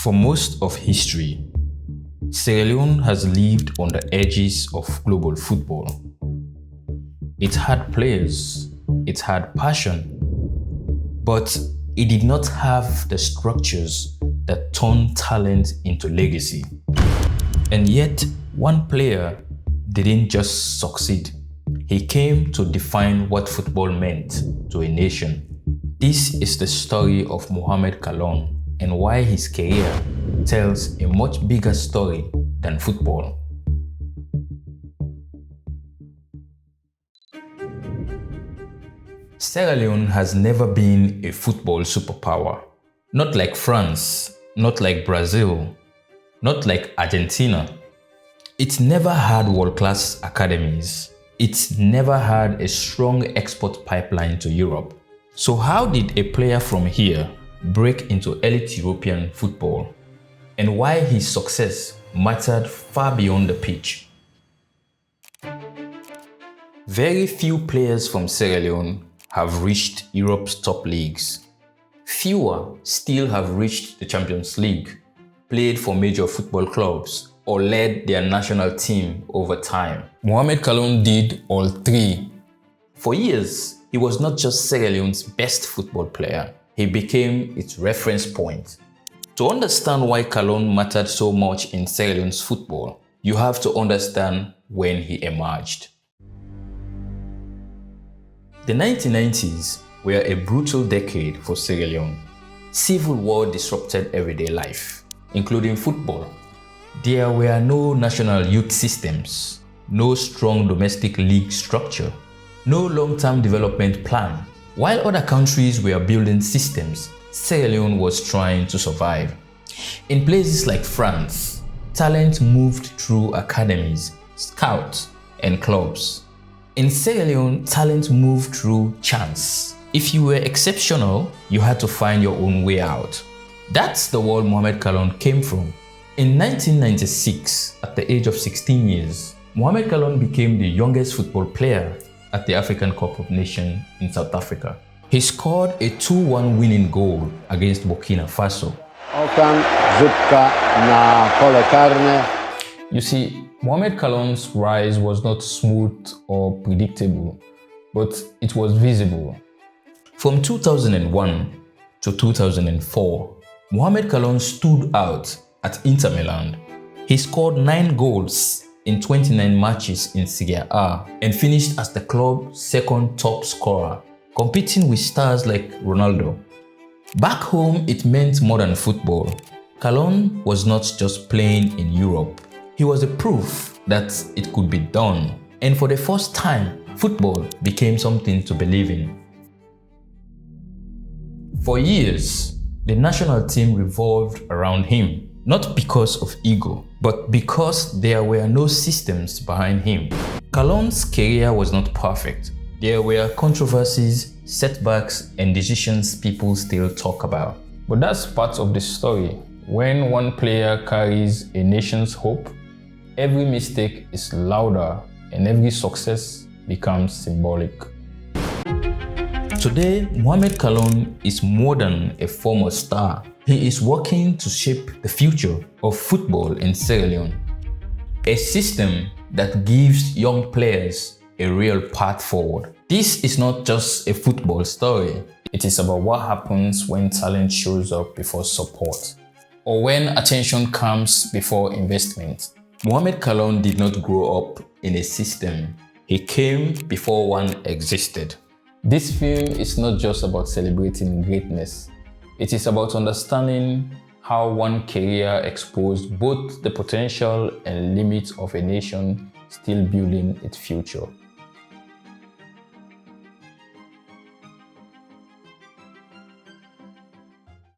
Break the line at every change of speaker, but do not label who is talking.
For most of history, Sierra Leone has lived on the edges of global football. It had players, it had passion, but it did not have the structures that turn talent into legacy. And yet, one player didn't just succeed. He came to define what football meant to a nation. This is the story of Mohamed Kallon and why his career tells a much bigger story than football. Sierra Leone has never been a football superpower. Not like France, not like Brazil, not like Argentina. It never had world-class academies. It never had a strong export pipeline to Europe. So how did a player from here break into elite European football? And why his success mattered far beyond the pitch? Very few players from Sierra Leone have reached Europe's top leagues. Fewer still have reached the Champions League, played for major football clubs, or led their national team over time. Mohamed Kallon did all three. For years, he was not just Sierra Leone's best football player, he became its reference point. To understand why Kallon mattered so much in Sierra Leone's football, you have to understand when he emerged. The 1990s were a brutal decade for Sierra Leone. Civil war disrupted everyday life, including football. There were no national youth systems, no strong domestic league structure, no long-term development plan. While other countries were building systems, Sierra Leone was trying to survive. In places like France, talent moved through academies, scouts, and clubs. In Sierra Leone, talent moved through chance. If you were exceptional, you had to find your own way out. That's the world Mohamed Kallon came from. In 1996, at the age of 16 years, Mohamed Kallon became the youngest football player at the African Cup of Nations in South Africa. He scored a 2-1 winning goal against Burkina Faso. You see, Mohamed Kallon's rise was not smooth or predictable, but it was visible. From 2001 to 2004, Mohamed Kallon stood out at Inter Milan. He scored 9 goals in 29 matches in Serie A and finished as the club's second top scorer, competing with stars like Ronaldo. Back home, it meant more than football. Kallon was not just playing in Europe. He was a proof that it could be done. And for the first time, football became something to believe in. For years, the national team revolved around him, not because of ego, but because there were no systems behind him. Kallon's career was not perfect. There were controversies, setbacks, and decisions people still talk about. But that's part of the story. When one player carries a nation's hope, every mistake is louder and every success becomes symbolic. Today, Mohamed Kallon is more than a former star. He is working to shape the future of football in Sierra Leone. A system that gives young players a real path forward. This is not just a football story. It is about what happens when talent shows up before support, or when attention comes before investment. Mohamed Kallon did not grow up in a system. He came before one existed. This film is not just about celebrating greatness. It is about understanding how one career exposed both the potential and limits of a nation still building its future.